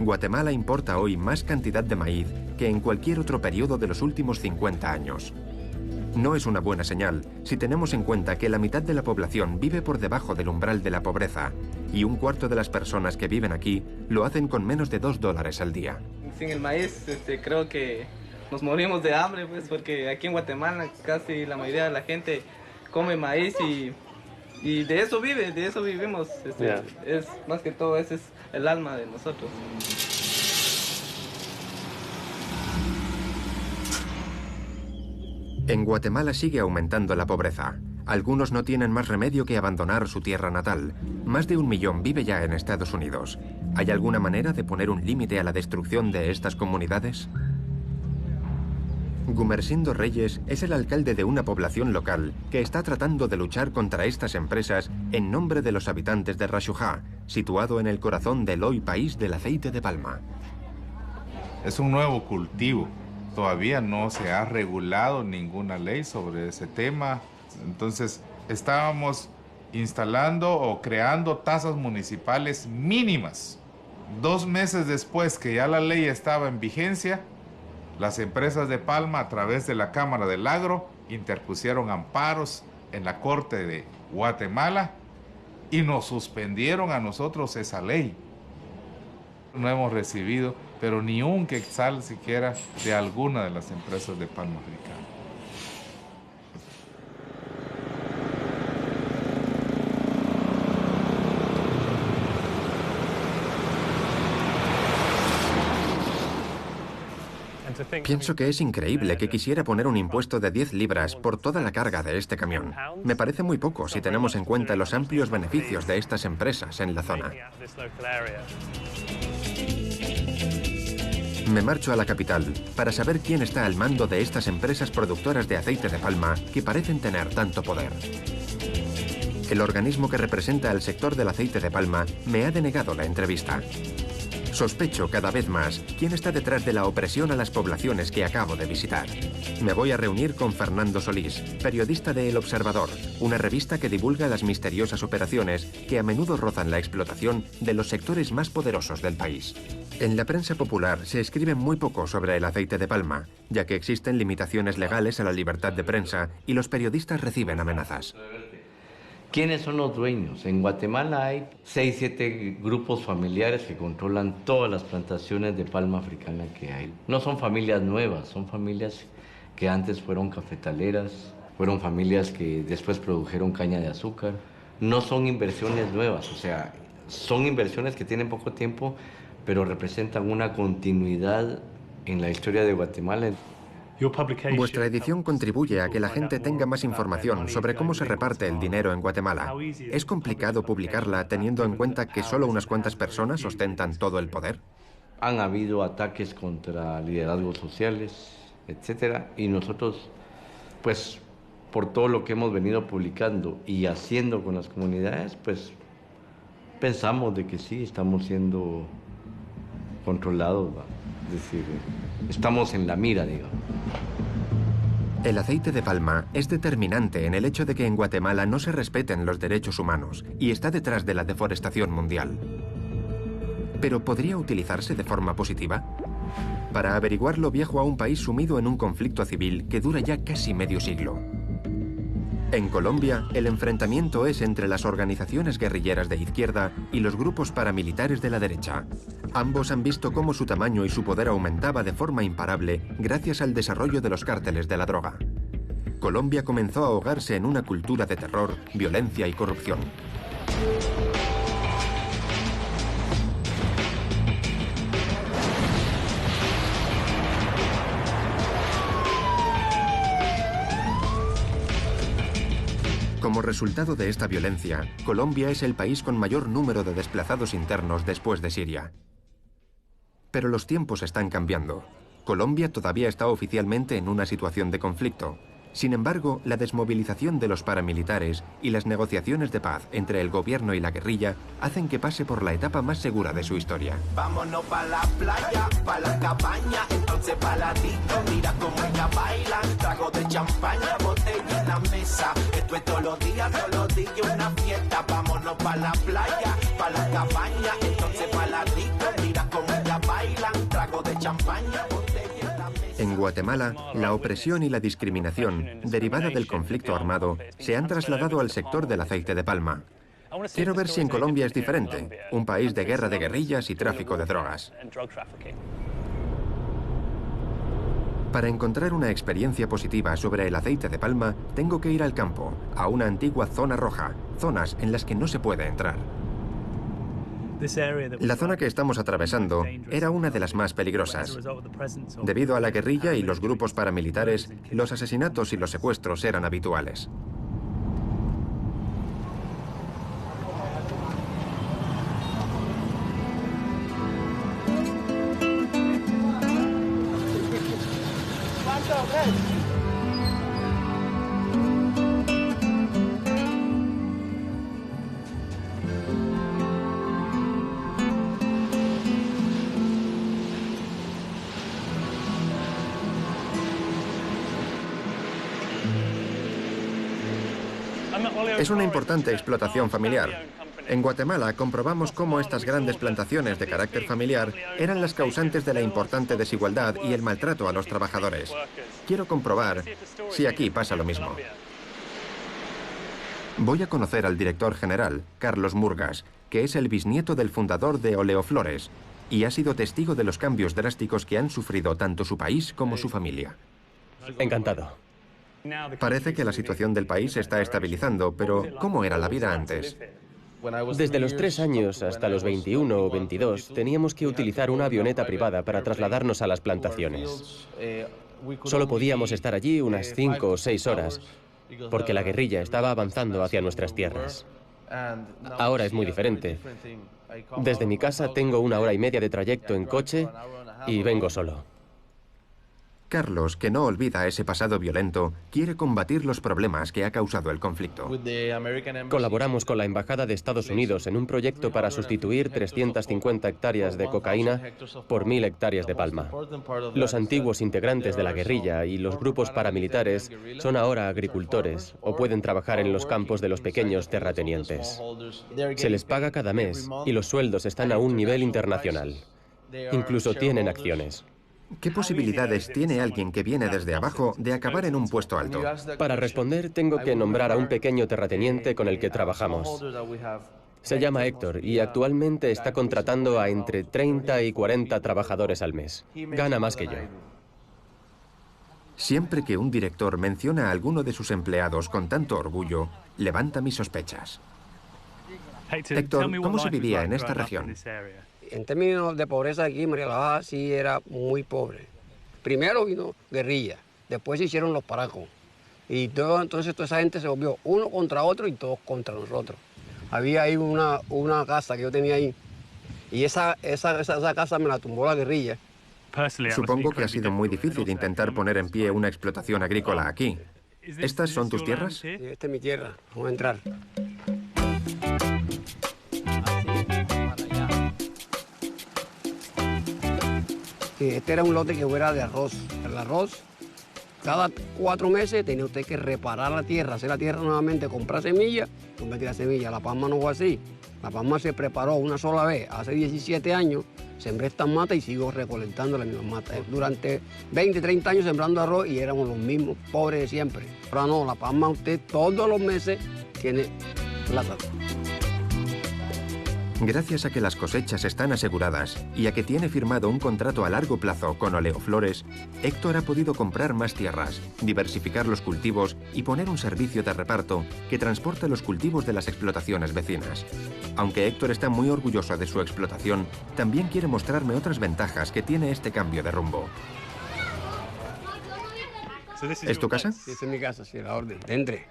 Guatemala importa hoy más cantidad de maíz que en cualquier otro periodo de los últimos 50 años. No es una buena señal si tenemos en cuenta que la mitad de la población vive por debajo del umbral de la pobreza y un cuarto de las personas que viven aquí lo hacen con menos de $2 al día. Sin el maíz, creo que nos morimos de hambre, pues, porque aquí en Guatemala casi la mayoría de la gente come maíz y de eso vivimos. Es más que todo, ese es el alma de nosotros. En Guatemala sigue aumentando la pobreza. Algunos no tienen más remedio que abandonar su tierra natal. Más de 1 millón vive ya en Estados Unidos. ¿Hay alguna manera de poner un límite a la destrucción de estas comunidades? Gumersindo Reyes es el alcalde de una población local que está tratando de luchar contra estas empresas en nombre de los habitantes de Rashujá, situado en el corazón del hoy país del aceite de palma. Es un nuevo cultivo. Todavía no se ha regulado ninguna ley sobre ese tema. Entonces, estábamos instalando o creando tasas municipales mínimas. 2 meses después que ya la ley estaba en vigencia, las empresas de palma, a través de la Cámara del Agro, interpusieron amparos en la Corte de Guatemala y nos suspendieron a nosotros esa ley. No hemos recibido, pero ni un quetzal siquiera de alguna de las empresas de palma africana. Pienso que es increíble que quisiera poner un impuesto de 10 libras por toda la carga de este camión. Me parece muy poco si tenemos en cuenta los amplios beneficios de estas empresas en la zona. Me marcho a la capital para saber quién está al mando de estas empresas productoras de aceite de palma que parecen tener tanto poder. El organismo que representa al sector del aceite de palma me ha denegado la entrevista. Sospecho cada vez más quién está detrás de la opresión a las poblaciones que acabo de visitar. Me voy a reunir con Fernando Solís, periodista de El Observador, una revista que divulga las misteriosas operaciones que a menudo rozan la explotación de los sectores más poderosos del país. En la prensa popular se escribe muy poco sobre el aceite de palma, ya que existen limitaciones legales a la libertad de prensa y los periodistas reciben amenazas. ¿Quiénes son los dueños? En Guatemala hay 6-7 grupos familiares que controlan todas las plantaciones de palma africana que hay. No son familias nuevas, son familias que antes fueron cafetaleras, fueron familias que después produjeron caña de azúcar. No son inversiones nuevas, o sea, son inversiones que tienen poco tiempo, pero representan una continuidad en la historia de Guatemala. Vuestra edición contribuye a que la gente tenga más información sobre cómo se reparte el dinero en Guatemala. ¿Es complicado publicarla teniendo en cuenta que solo unas cuantas personas ostentan todo el poder? Han habido ataques contra liderazgos sociales, etcétera, y nosotros, pues, por todo lo que hemos venido publicando y haciendo con las comunidades, pues, pensamos de que sí, estamos siendo controlados, ¿va? Es decir, estamos en la mira, digamos. El aceite de palma es determinante en el hecho de que en Guatemala no se respeten los derechos humanos y está detrás de la deforestación mundial. ¿Pero podría utilizarse de forma positiva? Para averiguarlo viajo a un país sumido en un conflicto civil que dura ya casi medio siglo. En Colombia, el enfrentamiento es entre las organizaciones guerrilleras de izquierda y los grupos paramilitares de la derecha. Ambos han visto cómo su tamaño y su poder aumentaba de forma imparable gracias al desarrollo de los cárteles de la droga. Colombia comenzó a ahogarse en una cultura de terror, violencia y corrupción. Como resultado de esta violencia, Colombia es el país con mayor número de desplazados internos después de Siria. Pero los tiempos están cambiando. Colombia todavía está oficialmente en una situación de conflicto. Sin embargo, la desmovilización de los paramilitares y las negociaciones de paz entre el gobierno y la guerrilla hacen que pase por la etapa más segura de su historia. Vámonos pa' la playa, pa' la cabaña, entonces baladito, mira cómo ella baila, trago de champaña, botella en la mesa, esto es todos los días una fiesta, vámonos pa' la playa, pa' la cabaña, entonces baladito, mira cómo ella baila, trago de champaña, botella en la mesa. En Guatemala, la opresión y la discriminación derivada del conflicto armado se han trasladado al sector del aceite de palma. Quiero ver si en Colombia es diferente, un país de guerra de guerrillas y tráfico de drogas. Para encontrar una experiencia positiva sobre el aceite de palma, tengo que ir al campo, a una antigua zona roja, zonas en las que no se puede entrar. La zona que estamos atravesando era una de las más peligrosas. Debido a la guerrilla y los grupos paramilitares, los asesinatos y los secuestros eran habituales. Es una importante explotación familiar. En Guatemala comprobamos cómo estas grandes plantaciones de carácter familiar eran las causantes de la importante desigualdad y el maltrato a los trabajadores. Quiero comprobar si aquí pasa lo mismo. Voy a conocer al director general, Carlos Murgas, que es el bisnieto del fundador de Oleoflores y ha sido testigo de los cambios drásticos que han sufrido tanto su país como su familia. Encantado. Parece que la situación del país se está estabilizando, pero ¿cómo era la vida antes? Desde los 3 años hasta los 21 o 22 teníamos que utilizar una avioneta privada para trasladarnos a las plantaciones. Solo podíamos estar allí unas 5 o 6 horas, porque la guerrilla estaba avanzando hacia nuestras tierras. Ahora es muy diferente. Desde mi casa tengo 1 hora y media de trayecto en coche y vengo solo. Carlos, que no olvida ese pasado violento, quiere combatir los problemas que ha causado el conflicto. Colaboramos con la Embajada de Estados Unidos en un proyecto para sustituir 350 hectáreas de cocaína por 1000 hectáreas de palma. Los antiguos integrantes de la guerrilla y los grupos paramilitares son ahora agricultores o pueden trabajar en los campos de los pequeños terratenientes. Se les paga cada mes y los sueldos están a un nivel internacional. Incluso tienen acciones. ¿Qué posibilidades tiene alguien que viene desde abajo de acabar en un puesto alto? Para responder, tengo que nombrar a un pequeño terrateniente con el que trabajamos. Se llama Héctor y actualmente está contratando a entre 30 y 40 trabajadores al mes. Gana más que yo. Siempre que un director menciona a alguno de sus empleados con tanto orgullo, levanta mis sospechas. Héctor, ¿cómo se vivía en esta región? En términos de pobreza aquí, María la Baja sí era muy pobre. Primero vino guerrilla, después se hicieron los paracos. Y entonces toda esa gente se volvió uno contra otro y todos contra nosotros. Había ahí una casa que yo tenía ahí. Y esa casa me la tumbó la guerrilla. Supongo que ha sido muy difícil intentar poner en pie una explotación agrícola aquí. ¿Estas son tus tierras? Sí, esta es mi tierra. Vamos a entrar. Este era un lote que fuera de arroz. El arroz, cada 4 meses tenía usted que reparar la tierra, hacer la tierra nuevamente, comprar semillas, tú metías la semilla. La palma no fue así. La palma se preparó una sola vez, hace 17 años, sembré estas matas y sigo recolectando las mismas matas. Durante 20, 30 años sembrando arroz y éramos los mismos pobres de siempre. Ahora no, la palma usted todos los meses tiene plata. Gracias a que las cosechas están aseguradas y a que tiene firmado un contrato a largo plazo con Oleoflores, Héctor ha podido comprar más tierras, diversificar los cultivos y poner un servicio de reparto que transporta los cultivos de las explotaciones vecinas. Aunque Héctor está muy orgulloso de su explotación, también quiere mostrarme otras ventajas que tiene este cambio de rumbo. ¿Es tu casa? Sí, esta es mi casa, sí, la orden. Entre.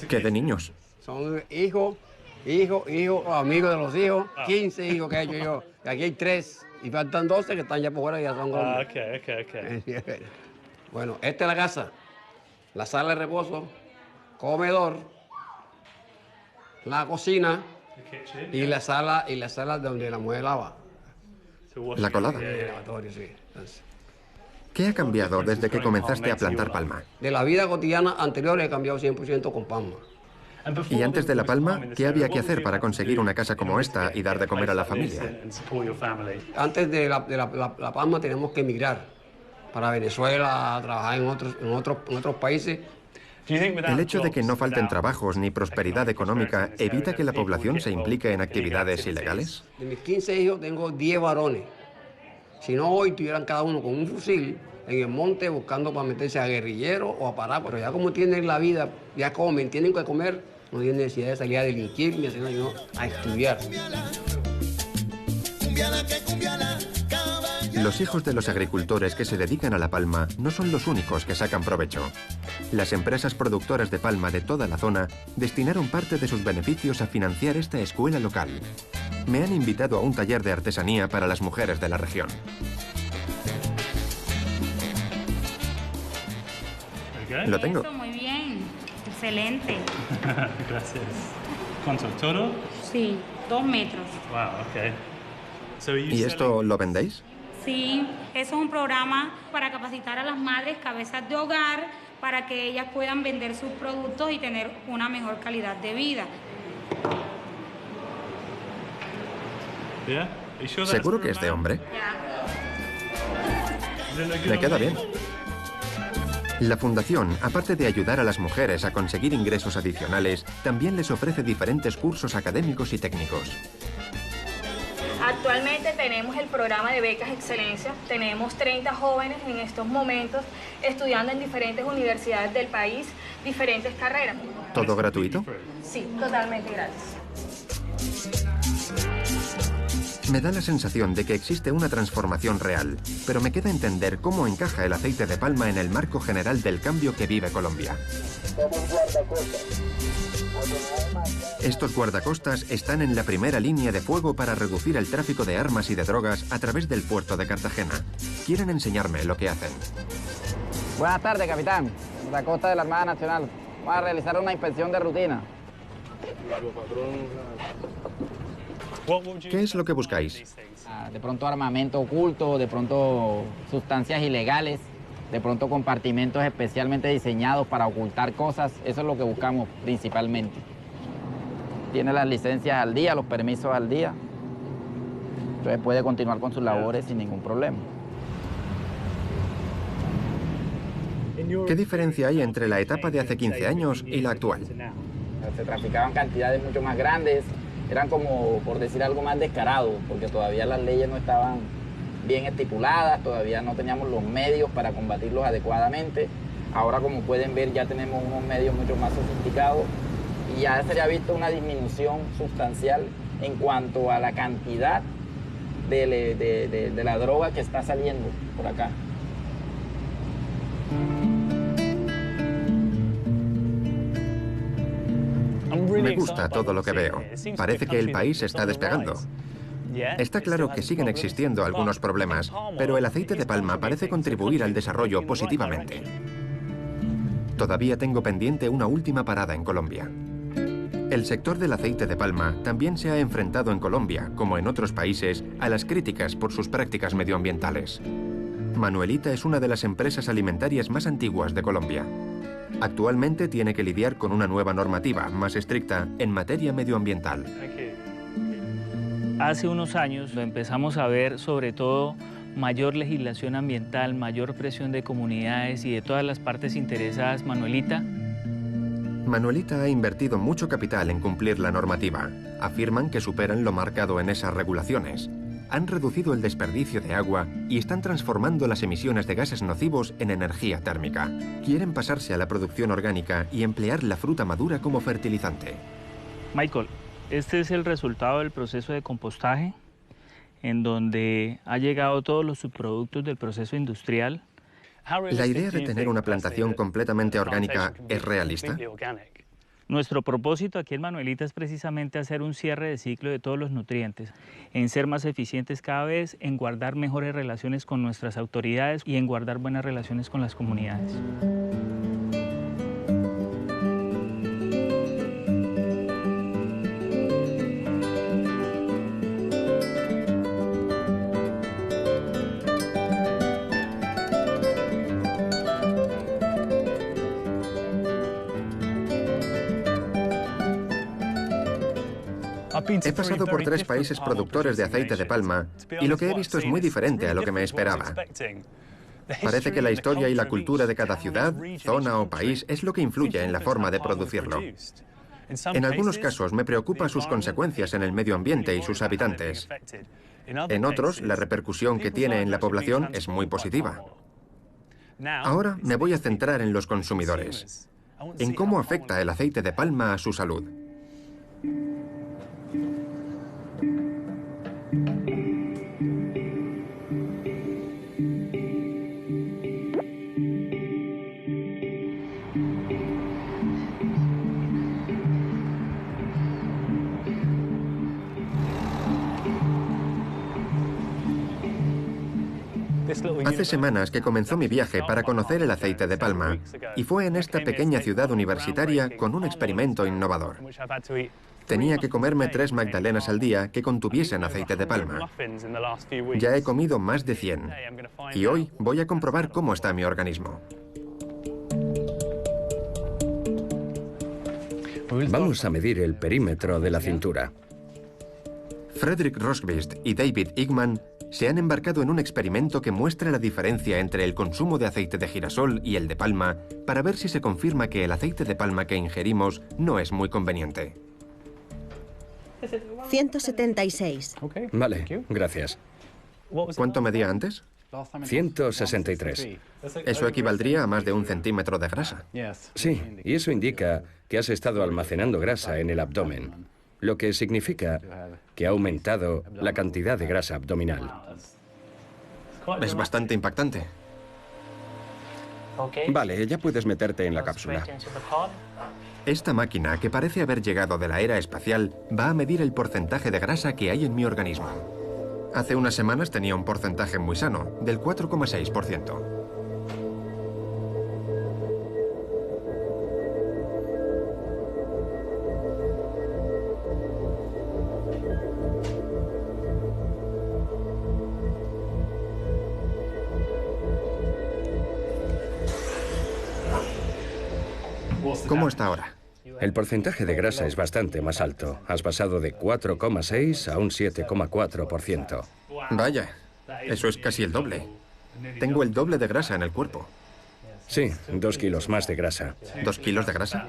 ¿Qué de niños? Son hijos, amigos de los hijos, 15 hijos que he hecho yo. Y aquí hay 3 y faltan 12 que están ya por fuera y ya son grandes. Ok. Bueno, esta es la casa, la sala de reposo, comedor, la cocina y la sala donde la mujer lava. La colada. El lavatorio, sí. ¿Qué ha cambiado desde que comenzaste a plantar palma? De la vida cotidiana anterior he cambiado 100% con palma. Y antes de La Palma, ¿qué había que hacer para conseguir una casa como esta y dar de comer a la familia? Antes de La Palma tenemos que emigrar para Venezuela, trabajar en otros países. ¿El hecho de que no falten trabajos ni prosperidad económica evita que la población se implique en actividades ilegales? De mis 15 hijos tengo 10 varones. Si no, hoy tuvieran cada uno con un fusil en el monte buscando para meterse a guerrillero o a parar. Pero ya como tienen la vida, ya comen, tienen que comer, no tienen necesidad de salir a delinquir ni sino a estudiar. Los hijos de los agricultores que se dedican a la palma no son los únicos que sacan provecho. Las empresas productoras de palma de toda la zona destinaron parte de sus beneficios a financiar esta escuela local. Me han invitado a un taller de artesanía para las mujeres de la región. Lo tengo. Muy bien, excelente. Gracias. ¿Cuánto? ¿Todo? Sí, 2 metros. Wow, ¿Y esto lo vendéis? Sí, eso es un programa para capacitar a las madres cabezas de hogar para que ellas puedan vender sus productos y tener una mejor calidad de vida. ¿Seguro que es de hombre? Me queda bien. La fundación, aparte de ayudar a las mujeres a conseguir ingresos adicionales, también les ofrece diferentes cursos académicos y técnicos. Actualmente tenemos el programa de becas excelencia. Tenemos 30 jóvenes en estos momentos estudiando en diferentes universidades del país, diferentes carreras. ¿Todo gratuito? Sí, totalmente gratis. Me da la sensación de que existe una transformación real, pero me queda entender cómo encaja el aceite de palma en el marco general del cambio que vive Colombia. Estos guardacostas están en la primera línea de fuego para reducir el tráfico de armas y de drogas a través del puerto de Cartagena. Quieren enseñarme lo que hacen. Buenas tardes, capitán. La costa de la Armada Nacional. Vamos a realizar una inspección de rutina. ¿Qué es lo que buscáis? De pronto armamento oculto, de pronto sustancias ilegales, de pronto compartimentos especialmente diseñados para ocultar cosas. Eso es lo que buscamos principalmente. Tiene las licencias al día, los permisos al día. Entonces puede continuar con sus labores sin ningún problema. ¿Qué diferencia hay entre la etapa de hace 15 años y la actual? Se traficaban cantidades mucho más grandes, eran como, por decir algo, más descarados, porque todavía las leyes no estaban bien estipuladas, todavía no teníamos los medios para combatirlos adecuadamente. Ahora, como pueden ver, ya tenemos unos medios mucho más sofisticados y ya se ha visto una disminución sustancial en cuanto a la cantidad de la droga que está saliendo por acá. Me gusta todo lo que veo. Parece que el país está despegando. Está claro que siguen existiendo algunos problemas, pero el aceite de palma parece contribuir al desarrollo positivamente. Todavía tengo pendiente una última parada en Colombia. El sector del aceite de palma también se ha enfrentado en Colombia, como en otros países, a las críticas por sus prácticas medioambientales. Manuelita es una de las empresas alimentarias más antiguas de Colombia. Actualmente tiene que lidiar con una nueva normativa más estricta en materia medioambiental. Hace unos años lo empezamos a ver sobre todo mayor legislación ambiental, mayor presión de comunidades y de todas las partes interesadas. Manuelita ha invertido mucho capital en cumplir la normativa. Afirman que superan lo marcado en esas regulaciones. Han reducido el desperdicio de agua y están transformando las emisiones de gases nocivos en energía térmica. Quieren pasarse a la producción orgánica y emplear la fruta madura como fertilizante. Michael, este es el resultado del proceso de compostaje, en donde ha llegado todos los subproductos del proceso industrial. ¿La idea de tener una plantación completamente orgánica es realista? Nuestro propósito aquí en Manuelita es precisamente hacer un cierre de ciclo de todos los nutrientes, en ser más eficientes cada vez, en guardar mejores relaciones con nuestras autoridades y en guardar buenas relaciones con las comunidades. He pasado por 3 países productores de aceite de palma y lo que he visto es muy diferente a lo que me esperaba. Parece que la historia y la cultura de cada ciudad, zona o país es lo que influye en la forma de producirlo. En algunos casos me preocupan sus consecuencias en el medio ambiente y sus habitantes. En otros, la repercusión que tiene en la población es muy positiva. Ahora me voy a centrar en los consumidores, en cómo afecta el aceite de palma a su salud. Hace semanas que comenzó mi viaje para conocer el aceite de palma, y fue en esta pequeña ciudad universitaria con un experimento innovador. Tenía que comerme 3 magdalenas al día que contuviesen aceite de palma. Ya he comido más de 100, y hoy voy a comprobar cómo está mi organismo. Vamos a medir el perímetro de la cintura. Frederick Rosqvist y David Igman se han embarcado en un experimento que muestra la diferencia entre el consumo de aceite de girasol y el de palma para ver si se confirma que el aceite de palma que ingerimos no es muy conveniente. 176. Vale, gracias. ¿Cuánto medía antes? 163. Eso equivaldría a más de 1 centímetro de grasa. Sí, y eso indica que has estado almacenando grasa en el abdomen, lo que significa que ha aumentado la cantidad de grasa abdominal. Es bastante impactante. Vale, ya puedes meterte en la cápsula. Esta máquina, que parece haber llegado de la era espacial, va a medir el porcentaje de grasa que hay en mi organismo. Hace unas semanas tenía un porcentaje muy sano, del 4,6%. ¿Cómo está ahora? El porcentaje de grasa es bastante más alto. Has pasado de 4,6 a un 7,4%. Vaya, eso es casi el doble. Tengo el doble de grasa en el cuerpo. Sí, 2 kilos más de grasa. ¿2 kilos de grasa?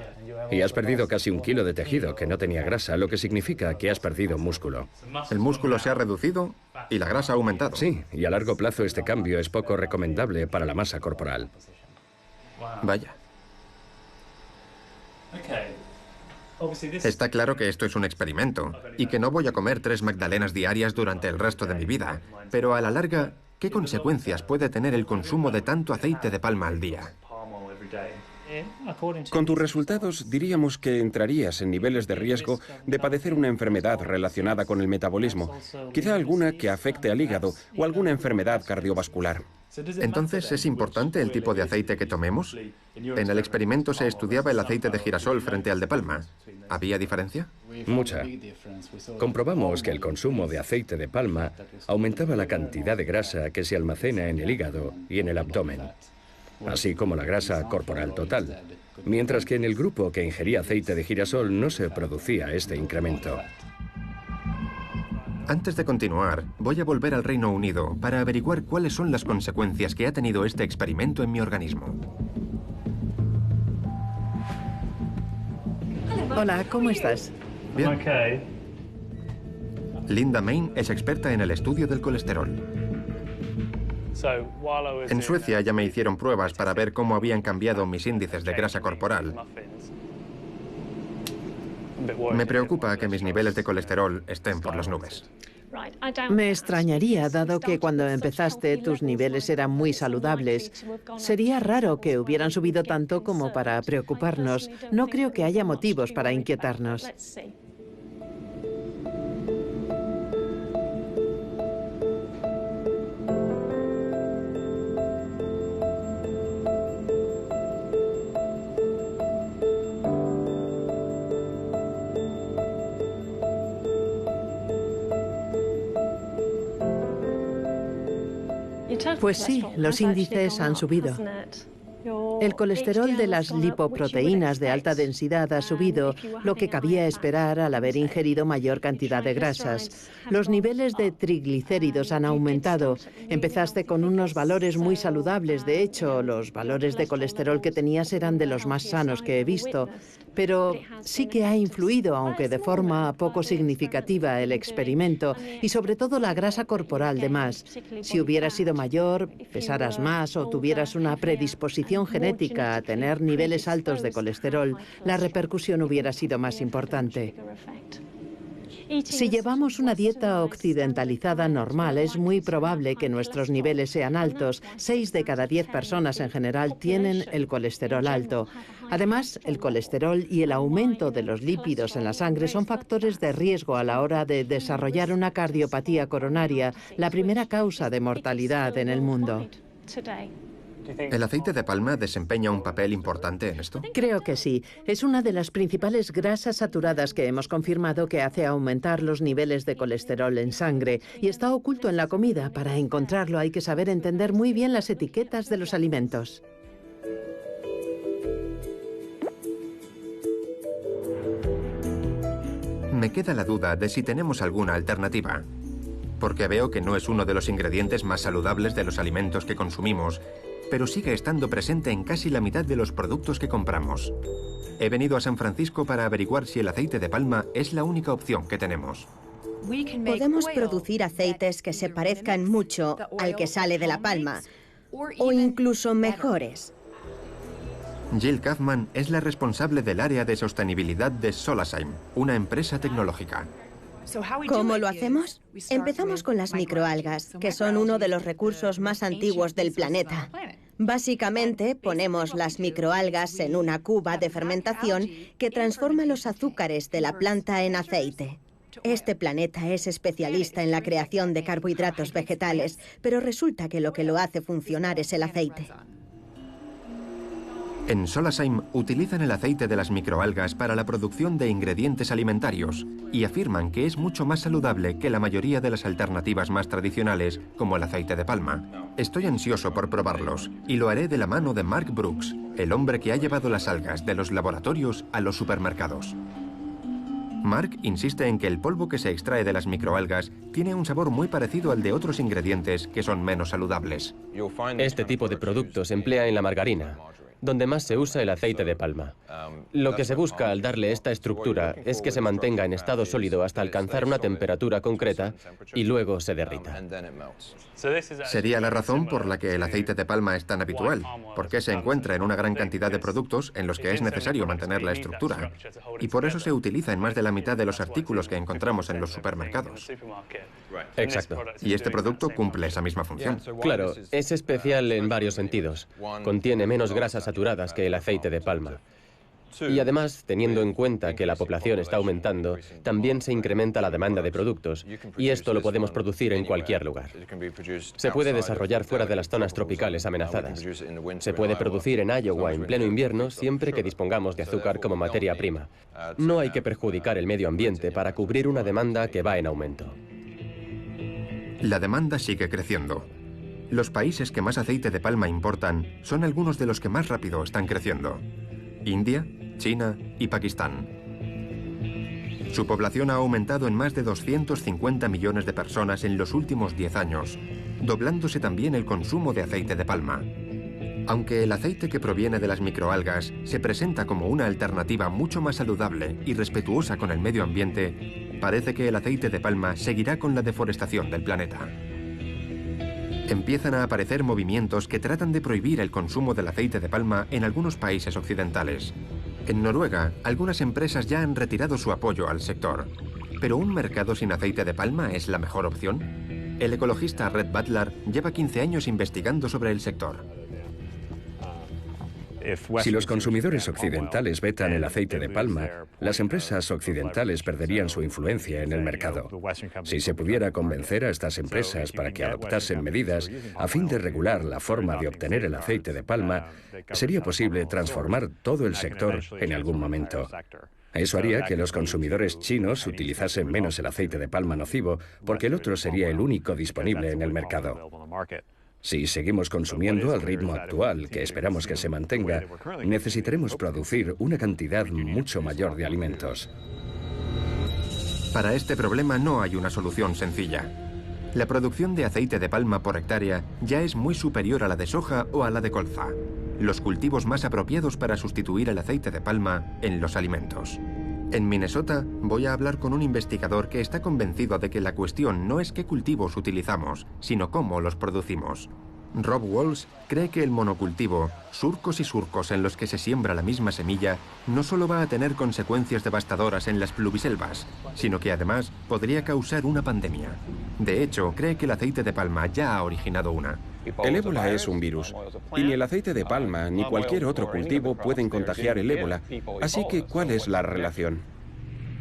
Y has perdido casi 1 kilo de tejido que no tenía grasa, lo que significa que has perdido músculo. El músculo se ha reducido y la grasa ha aumentado. Sí, y a largo plazo este cambio es poco recomendable para la masa corporal. Vaya. Está claro que esto es un experimento y que no voy a comer 3 magdalenas diarias durante el resto de mi vida, pero a la larga, ¿qué consecuencias puede tener el consumo de tanto aceite de palma al día? Con tus resultados diríamos que entrarías en niveles de riesgo de padecer una enfermedad relacionada con el metabolismo, quizá alguna que afecte al hígado o alguna enfermedad cardiovascular. Entonces, ¿es importante el tipo de aceite que tomemos? En el experimento se estudiaba el aceite de girasol frente al de palma. ¿Había diferencia? Mucha. Comprobamos que el consumo de aceite de palma aumentaba la cantidad de grasa que se almacena en el hígado y en el abdomen, así como la grasa corporal total, mientras que en el grupo que ingería aceite de girasol no se producía este incremento. Antes de continuar, voy a volver al Reino Unido para averiguar cuáles son las consecuencias que ha tenido este experimento en mi organismo. Hola, ¿cómo estás? Bien. Linda Main es experta en el estudio del colesterol. En Suecia ya me hicieron pruebas para ver cómo habían cambiado mis índices de grasa corporal. Me preocupa que mis niveles de colesterol estén por las nubes. Me extrañaría, dado que cuando empezaste tus niveles eran muy saludables. Sería raro que hubieran subido tanto como para preocuparnos. No creo que haya motivos para inquietarnos. Pues sí, los índices han subido. El colesterol de las lipoproteínas de alta densidad ha subido, lo que cabía esperar al haber ingerido mayor cantidad de grasas. Los niveles de triglicéridos han aumentado. Empezaste con unos valores muy saludables. De hecho, los valores de colesterol que tenías eran de los más sanos que he visto. Pero sí que ha influido, aunque de forma poco significativa, el experimento y sobre todo la grasa corporal de más. Si hubieras sido mayor, pesaras más o tuvieras una predisposición genética a tener niveles altos de colesterol, la repercusión hubiera sido más importante. Si llevamos una dieta occidentalizada normal, es muy probable que nuestros niveles sean altos. 6 de cada 10 personas en general tienen el colesterol alto. Además, el colesterol y el aumento de los lípidos en la sangre son factores de riesgo a la hora de desarrollar una cardiopatía coronaria, la primera causa de mortalidad en el mundo. ¿El aceite de palma desempeña un papel importante en esto? Creo que sí. Es una de las principales grasas saturadas que hemos confirmado que hace aumentar los niveles de colesterol en sangre y está oculto en la comida. Para encontrarlo hay que saber entender muy bien las etiquetas de los alimentos. Me queda la duda de si tenemos alguna alternativa, porque veo que no es uno de los ingredientes más saludables de los alimentos que consumimos, pero sigue estando presente en casi la mitad de los productos que compramos. He venido a San Francisco para averiguar si el aceite de palma es la única opción que tenemos. Podemos producir aceites que se parezcan mucho al que sale de la palma, o incluso mejores. Jill Kaufman es la responsable del área de sostenibilidad de Solazyme, una empresa tecnológica. ¿Cómo lo hacemos? Empezamos con las microalgas, que son uno de los recursos más antiguos del planeta. Básicamente, ponemos las microalgas en una cuba de fermentación que transforma los azúcares de la planta en aceite. Este planeta es especialista en la creación de carbohidratos vegetales, pero resulta que lo hace funcionar es el aceite. En Solazyme utilizan el aceite de las microalgas para la producción de ingredientes alimentarios y afirman que es mucho más saludable que la mayoría de las alternativas más tradicionales, como el aceite de palma. Estoy ansioso por probarlos y lo haré de la mano de Mark Brooks, el hombre que ha llevado las algas de los laboratorios a los supermercados. Mark insiste en que el polvo que se extrae de las microalgas tiene un sabor muy parecido al de otros ingredientes que son menos saludables. Este tipo de producto se emplea en la margarina, donde más se usa el aceite de palma. Lo que se busca al darle esta estructura es que se mantenga en estado sólido hasta alcanzar una temperatura concreta y luego se derrita. Sería la razón por la que el aceite de palma es tan habitual, porque se encuentra en una gran cantidad de productos en los que es necesario mantener la estructura, y por eso se utiliza en más de la mitad de los artículos que encontramos en los supermercados. Exacto. Y este producto cumple esa misma función. Claro, es especial en varios sentidos. Contiene menos grasas saturadas que el aceite de palma. Y además, teniendo en cuenta que la población está aumentando, también se incrementa la demanda de productos, y esto lo podemos producir en cualquier lugar. Se puede desarrollar fuera de las zonas tropicales amenazadas. Se puede producir en Iowa en pleno invierno siempre que dispongamos de azúcar como materia prima. No hay que perjudicar el medio ambiente para cubrir una demanda que va en aumento. La demanda sigue creciendo. Los países que más aceite de palma importan son algunos de los que más rápido están creciendo: India, China y Pakistán. Su población ha aumentado en más de 250 millones de personas en los últimos 10 años, doblándose también el consumo de aceite de palma. Aunque el aceite que proviene de las microalgas se presenta como una alternativa mucho más saludable y respetuosa con el medio ambiente, parece que el aceite de palma seguirá con la deforestación del planeta. Empiezan a aparecer movimientos que tratan de prohibir el consumo del aceite de palma en algunos países occidentales. En Noruega, algunas empresas ya han retirado su apoyo al sector. ¿Pero un mercado sin aceite de palma es la mejor opción? El ecologista Red Butler lleva 15 años investigando sobre el sector. Si los consumidores occidentales vetan el aceite de palma, las empresas occidentales perderían su influencia en el mercado. Si se pudiera convencer a estas empresas para que adoptasen medidas a fin de regular la forma de obtener el aceite de palma, sería posible transformar todo el sector en algún momento. Eso haría que los consumidores chinos utilizasen menos el aceite de palma nocivo, porque el otro sería el único disponible en el mercado. Si seguimos consumiendo al ritmo actual, que esperamos que se mantenga, necesitaremos producir una cantidad mucho mayor de alimentos. Para este problema no hay una solución sencilla. La producción de aceite de palma por hectárea ya es muy superior a la de soja o a la de colza, los cultivos más apropiados para sustituir el aceite de palma en los alimentos. En Minnesota voy a hablar con un investigador que está convencido de que la cuestión no es qué cultivos utilizamos, sino cómo los producimos. Rob Walsh cree que el monocultivo, surcos y surcos en los que se siembra la misma semilla, no solo va a tener consecuencias devastadoras en las pluviselvas, sino que además podría causar una pandemia. De hecho, cree que el aceite de palma ya ha originado una. El ébola es un virus, y ni el aceite de palma ni cualquier otro cultivo pueden contagiar el ébola. Así que, ¿cuál es la relación?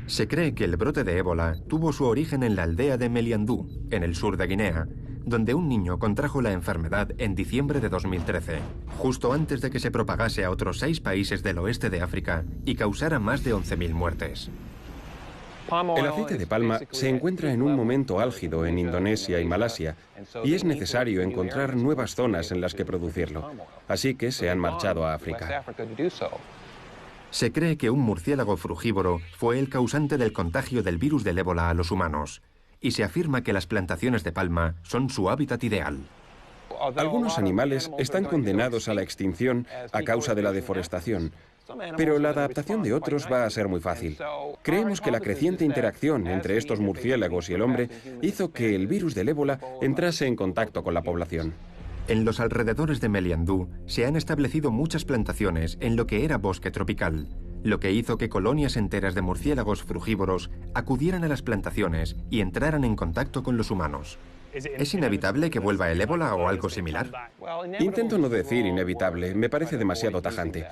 Se cree que el brote de ébola tuvo su origen en la aldea de Meliandú, en el sur de Guinea, donde un niño contrajo la enfermedad en diciembre de 2013, justo antes de que se propagase a otros 6 países del oeste de África y causara más de 11.000 muertes. El aceite de palma se encuentra en un momento álgido en Indonesia y Malasia, y es necesario encontrar nuevas zonas en las que producirlo. Así que se han marchado a África. Se cree que un murciélago frugívoro fue el causante del contagio del virus del ébola a los humanos, y se afirma que las plantaciones de palma son su hábitat ideal. Algunos animales están condenados a la extinción a causa de la deforestación, pero la adaptación de otros va a ser muy fácil. Creemos que la creciente interacción entre estos murciélagos y el hombre hizo que el virus del ébola entrase en contacto con la población. En los alrededores de Meliandú se han establecido muchas plantaciones en lo que era bosque tropical, lo que hizo que colonias enteras de murciélagos frugívoros acudieran a las plantaciones y entraran en contacto con los humanos. ¿Es inevitable que vuelva el ébola o algo similar? Intento no decir inevitable, me parece demasiado tajante.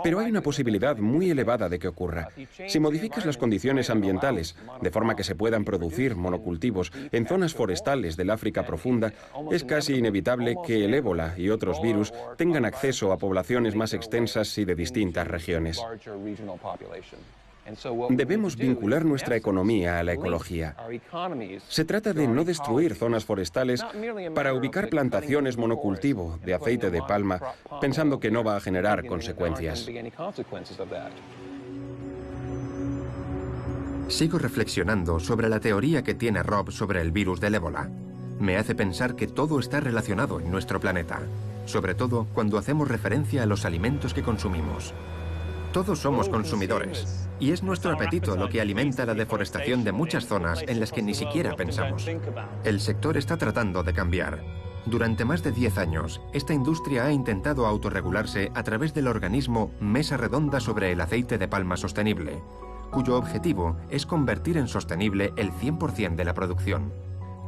Pero hay una posibilidad muy elevada de que ocurra. Si modificas las condiciones ambientales, de forma que se puedan producir monocultivos en zonas forestales del África profunda, es casi inevitable que el ébola y otros virus tengan acceso a poblaciones más extensas y de distintas regiones. Debemos vincular nuestra economía a la ecología. Se trata de no destruir zonas forestales para ubicar plantaciones monocultivo de aceite de palma, pensando que no va a generar consecuencias. Sigo reflexionando sobre la teoría que tiene Rob sobre el virus del ébola. Me hace pensar que todo está relacionado en nuestro planeta, sobre todo cuando hacemos referencia a los alimentos que consumimos. Todos somos consumidores, y es nuestro apetito lo que alimenta la deforestación de muchas zonas en las que ni siquiera pensamos. El sector está tratando de cambiar. Durante más de 10 años, esta industria ha intentado autorregularse a través del organismo Mesa Redonda sobre el aceite de palma sostenible, cuyo objetivo es convertir en sostenible el 100% de la producción.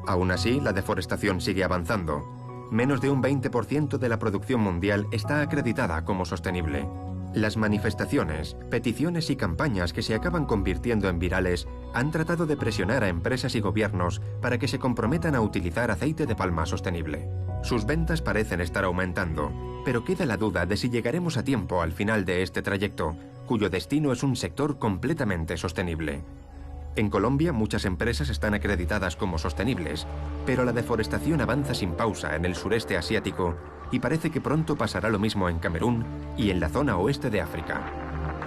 Aún así, la deforestación sigue avanzando. Menos de un 20% de la producción mundial está acreditada como sostenible. Las manifestaciones, peticiones y campañas que se acaban convirtiendo en virales han tratado de presionar a empresas y gobiernos para que se comprometan a utilizar aceite de palma sostenible. Sus ventas parecen estar aumentando, pero queda la duda de si llegaremos a tiempo al final de este trayecto, cuyo destino es un sector completamente sostenible. En Colombia muchas empresas están acreditadas como sostenibles, pero la deforestación avanza sin pausa en el sureste asiático y parece que pronto pasará lo mismo en Camerún y en la zona oeste de África.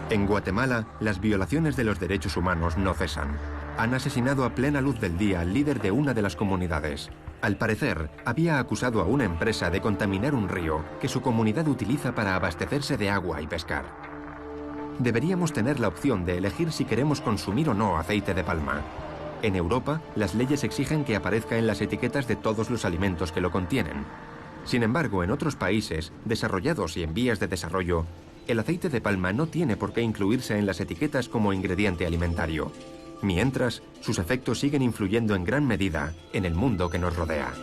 En Guatemala, las violaciones de los derechos humanos no cesan. Han asesinado a plena luz del día al líder de una de las comunidades. Al parecer, había acusado a una empresa de contaminar un río que su comunidad utiliza para abastecerse de agua y pescar. Deberíamos tener la opción de elegir si queremos consumir o no aceite de palma. En Europa, las leyes exigen que aparezca en las etiquetas de todos los alimentos que lo contienen. Sin embargo, en otros países, desarrollados y en vías de desarrollo, el aceite de palma no tiene por qué incluirse en las etiquetas como ingrediente alimentario, mientras sus efectos siguen influyendo en gran medida en el mundo que nos rodea.